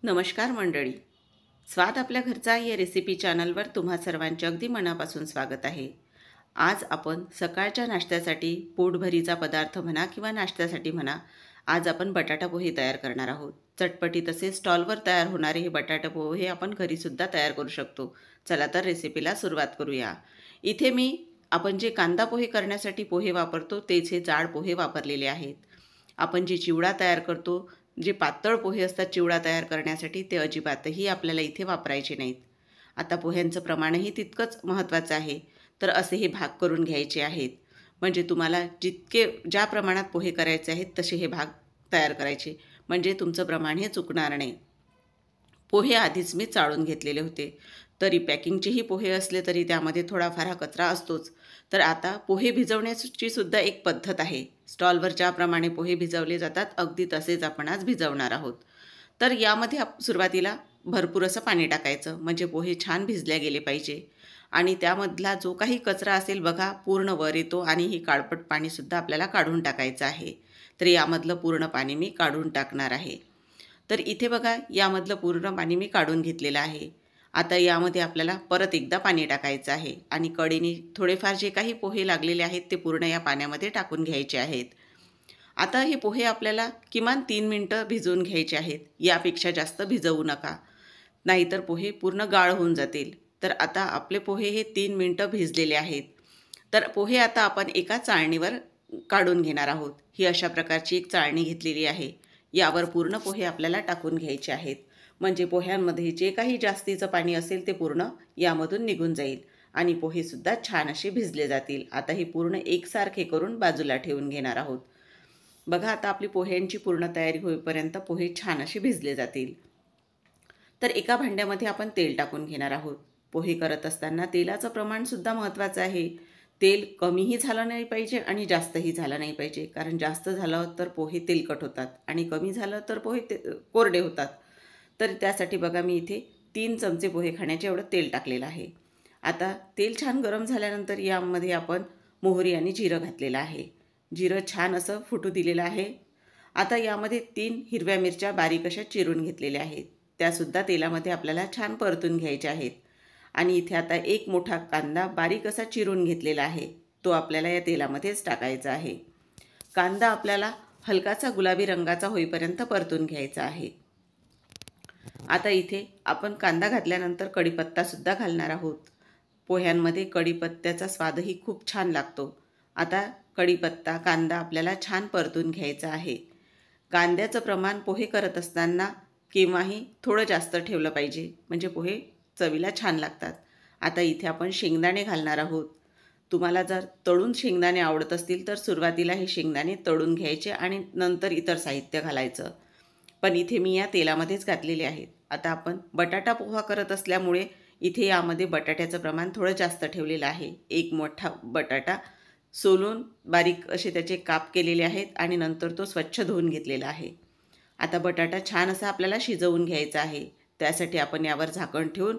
नमस्कार मंडळी. स्वाद आपल्या घरचा या रेसिपी चॅनलवर तुम्हा सर्वांचे अगदी मनापासून स्वागत आहे. आज आपण सकाळच्या नाश्त्यासाठी पोटभरीचा पदार्थ म्हणा किंवा नाश्त्यासाठी म्हणा, आज आपण बटाटा पोहे तयार करणार आहोत. चटपटी तसेच स्टॉलवर तयार होणारे हे बटाटा पोहे आपण घरीसुद्धा तयार करू शकतो. चला तर रेसिपीला सुरुवात करूया. इथे मी आपण जे कांदा पोहे करण्यासाठी पोहे वापरतो तेच हे जाड पोहे वापरलेले आहेत. आपण जे चिवडा तयार करतो, जे पातळ पोहे असतात चिवडा तयार करण्यासाठी, ते अजिबातही आपल्याला इथे वापरायचे नाहीत. आता पोह्यांचं प्रमाणही तितकंच महत्त्वाचं आहे. तर असे हे भाग करून घ्यायचे आहेत. म्हणजे तुम्हाला जितके ज्या प्रमाणात पोहे करायचे आहेत तसे हे भाग तयार करायचे, म्हणजे तुमचं प्रमाण हे चुकणार नाही. पोहे आधीच मी चाळून घेतलेले होते. तरी पॅकिंगचेही पोहे असले तरी त्यामध्ये थोडाफार हा कचरा असतोच. तर आता पोहे भिजवण्याची सुद्धा एक पद्धत आहे. स्टॉलवर ज्याप्रमाणे पोहे भिजवले जातात अगदी तसेच आपण आज भिजवणार आहोत. तर यामध्ये सुरुवातीला भरपूर असं पाणी टाकायचं, म्हणजे पोहे छान भिजल्या गेले पाहिजे. आणि त्यामधला जो काही कचरा असेल बघा पूर्ण वर येतो आणि ही काळपट पाणीसुद्धा आपल्याला काढून टाकायचं आहे. तर यामधलं पूर्ण पाणी मी काढून टाकणार आहे. तर इथे बघा यामधलं पूर्ण पाणी मी काढून घेतलेलं आहे. आता यामध्ये आपल्याला परत एकदा पाणी टाकायचं आहे आणि कढईने थोडेफार जे काही पोहे लागलेले आहेत ते पूर्ण या पाण्यामध्ये टाकून घ्यायचे आहेत. आता हे पोहे आपल्याला किमान 3 मिनटं भिजवून घ्यायचे आहेत. यापेक्षा जास्त भिजवू नका, नाहीतर पोहे पूर्ण गाळ होऊन जातील. तर आता आपले पोहे हे 3 मिनटं भिजलेले आहेत. तर पोहे आता आपण एका चाळणीवर काढून घेणार आहोत. ही अशा प्रकारची एक चाळणी घेतलेली आहे. यावर पूर्ण पोहे आपल्याला टाकून घ्यायचे आहेत, म्हणजे पोह्यांमध्ये जे काही जास्तीचं पाणी असेल ते पूर्ण यामधून निघून जाईल आणि पोहेसुद्धा छान असे भिजले जातील. आता हे पूर्ण एकसारखे करून बाजूला ठेवून घेणार आहोत. बघा आता आपली पोह्यांची पूर्ण तयारी होईपर्यंत पोहे छान असे भिजले जातील. तर एका भांड्यामध्ये आपण तेल टाकून घेणार आहोत. पोहे करत असताना तेलाचं प्रमाणसुद्धा महत्त्वाचं आहे. तेल कमीही झालं नाही पाहिजे आणि जास्तही झालं नाही पाहिजे, कारण जास्त झालं तर पोहे तेलकट होतात आणि कमी झालं तर पोहे कोरडे होतात. तर त्यासाठी बघा मी इथे 3 चमचे पोहे खाण्याचे एवढं तेल टाकलेलं आहे. आता तेल छान गरम झाल्यानंतर यामध्ये आपण मोहरी आणि जिरं घातलेलं आहे. जिरं छान असं फुटू दिलेलं आहे. आता यामध्ये 3 हिरव्या मिरच्या बारीक अशा चिरून घेतलेल्या आहेत. त्यासुद्धा तेलामध्ये आपल्याला छान परतून घ्यायच्या आहेत. आणि इथे आता एक मोठा कांदा बारीक असा चिरून घेतलेला आहे, तो आपल्याला या तेलामध्येच टाकायचा आहे. कांदा आपल्याला हलकासा गुलाबी रंगाचा होईपर्यंत परतून घ्यायचा आहे. आता इथे आपण कांदा घातल्यानंतर कढीपत्तासुद्धा घालणार आहोत. पोह्यांमध्ये कढीपत्त्याचा स्वादही खूप छान लागतो. आता कढीपत्ता कांदा आपल्याला छान परतून घ्यायचा आहे. कांद्याचं प्रमाण पोहे करत असताना केव्हाही थोडं जास्त ठेवलं पाहिजे, म्हणजे पोहे चवीला छान लागतात. आता इथे आपण शेंगदाणे घालणार आहोत. तुम्हाला जर तळून शेंगदाणे आवडत असतील तर सुरुवातीला हे शेंगदाणे तळून घ्यायचे आणि नंतर इतर साहित्य घालायचं. पण इथे मी या तेलामध्येच घातलेले आहेत. आता आपण बटाटा पोहा करत असल्यामुळे इथे यामध्ये बटाट्याचं प्रमाण थोडं जास्त ठेवलेलं आहे. एक मोठा बटाटा सोलून बारीक असे त्याचे काप केलेले आहेत आणि नंतर तो स्वच्छ धुवून घेतलेला आहे. आता बटाटा छान असा आपल्याला शिजवून घ्यायचा आहे. त्यासाठी आपण यावर झाकण ठेवून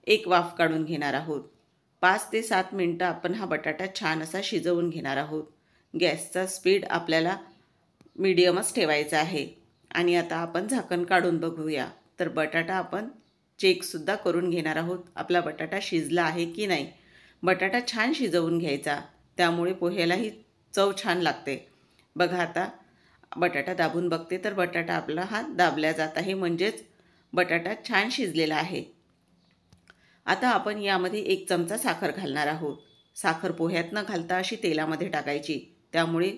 एक वाफ काढून घेणार आहोत. 5 ते 7 मिनटं आपण हा बटाटा छान असा शिजवून घेणार आहोत. गॅसचा स्पीड आपल्याला मीडियमच ठेवायचा आहे. आणि आता आपण झाकण काढून बघूया. तर बटाटा आपण चेकसुद्धा करून घेणार आहोत. आपला बटाटा शिजला आहे की नाही. बटाटा छान शिजवून घ्यायचा, त्यामुळे पोह्यालाही चव छान लागते. बघा आता बटाटा दाबून बघते तर बटाटा आपला हा दाबला जात आहे, म्हणजेच बटाटा छान शिजलेला आहे. आता आपण यामध्ये 1 चमचा साखर घालणार आहोत. साखर पोह्यात न घालता अशी तेलामध्ये टाकायची, त्यामुळे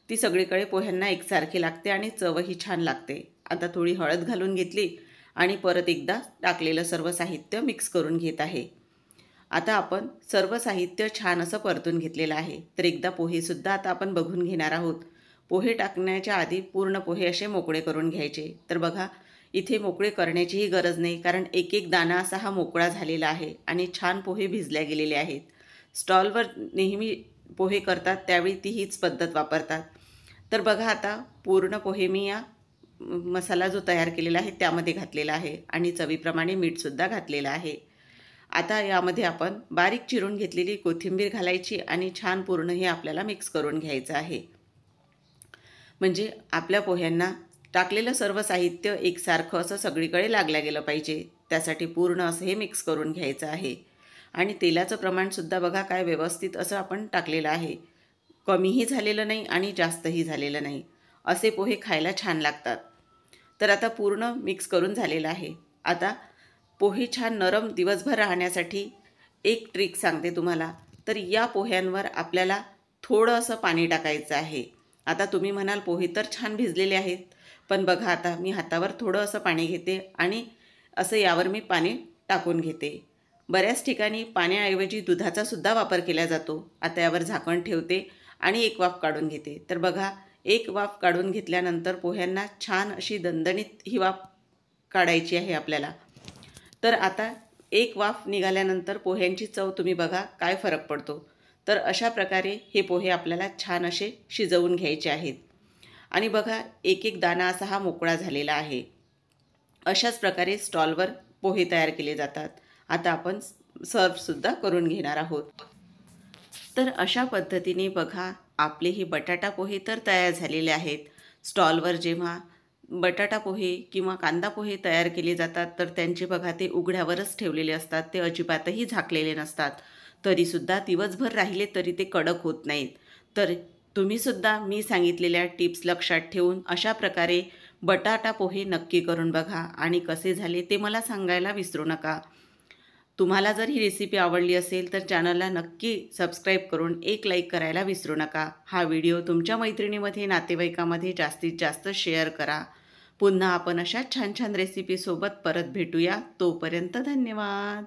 ती सगळीकडे पोह्यांना एकसारखी लागते आणि चवही छान लागते. आता थोडी हळद घालून घेतली आणि परत एकदा टाकलेलं सर्व साहित्य मिक्स करून घेत आहे. आता आपण सर्व साहित्य छान असं परतून घेतलेलं आहे. तर एकदा पोहेसुद्धा आता आपण बघून घेणार आहोत. पोहे टाकण्याच्या आधी पूर्ण पोहे असे मोकळे करून घ्यायचे. तर बघा इथे मोकळे करण्याचीही गरज नाही, कारण एक एक दाणा असा हा मोकळा झालेला आहे आणि छान पोहे भिजल्या गेलेले आहेत. स्टॉलवर नेहमी पोहे करतात त्यावेळी ती हीच पद्धत वापरतात. तर बघा आता पूर्ण पोहे मी या मसाला जो तयार केलेला आहे त्यामध्ये घातलेला आहे आणि चवीप्रमाणे मीठसुद्धा घातलेलं आहे. आता यामध्ये आपण बारीक चिरून घेतलेली कोथिंबीर घालायची आणि छान पूर्ण हे आपल्याला मिक्स करून घ्यायचं आहे. म्हणजे आपल्या पोह्यांना टाकलेलं सर्व साहित्य एकसारखं असं सगळीकडे लागलं गेलं पाहिजे. त्यासाठी पूर्ण असं हे मिक्स करून घ्यायचं आहे. आणि तेलाचं प्रमाणसुद्धा बघा काय व्यवस्थित असं आपण टाकलेलं आहे. कमीही झालेलं नाही आणि जास्तही झालेलं नाही. असे पोहे खायला छान लागतात. तर आता पूर्ण मिक्स करून झालेलं आहे. आता पोहे छान नरम दिवसभर राहण्यासाठी एक ट्रिक सांगते तुम्हाला. तर या पोह्यांवर आपल्याला थोडं असं पाणी टाकायचं आहे. आता तुम्ही म्हणाल पोहे तर छान भिजलेले आहेत, पण बघा आता मी हातावर थोडं असं पाणी घेते आणि असं यावर मी पाणी टाकून घेते. बऱ्याच ठिकाणी पाण्याऐवजी दुधाचा सुद्धा वापर केला जातो. आता यावर झाकण ठेवते आणि एक वाफ काढून घेते. तर बघा एक वाफ काढून घेतल्यानंतर पोह्यांना छान अशी दणदणीत ही वाफ काढायची आहे आपल्याला. तर आता एक वाफ निघाल्यानंतर पोह्यांची चव तुम्ही बघा काय फरक पडतो. तर अशा प्रकारे हे पोहे आपल्याला छान असे शिजवून घ्यायचे आहेत. आणि बघा एक एक दाणा असा हा मोकळा झालेला आहे. अशाच प्रकारे स्टॉलवर पोहे तयार केले जातात. आता आपण सर्वसुद्धा करून घेणार आहोत. तर अशा पद्धतीने बघा आपले हे बटाटा पोहे तर तयार झालेले आहेत. स्टॉलवर जेव्हा बटाटा पोहे किंवा कांदा पोहे तयार केले जातात तर त्यांचे बघा ते उघड्यावरच ठेवलेले असतात. ते अजिबातही झाकलेले नसतात. तरीसुद्धा दिवसभर राहिले तरी ते कडक होत नाहीत. तर तुम्हीसुद्धा मी सांगितलेल्या टिप्स लक्षात ठेवून अशा प्रकारे बटाटा पोहे नक्की करून बघा आणि कसे झाले ते मला सांगायला विसरू नका. तुम्हाला जर ही रेसिपी आवडली असेल तर चॅनलला नक्की सबस्क्राईब करून एक लाईक करायला विसरू नका. हा व्हिडिओ तुमच्या मैत्रिणीमध्ये नातेवाईकामध्ये जास्तीत जास्त शेअर करा. पुन्हा आपण अशा छान छान रेसिपीसोबत परत भेटूया. तोपर्यंत धन्यवाद.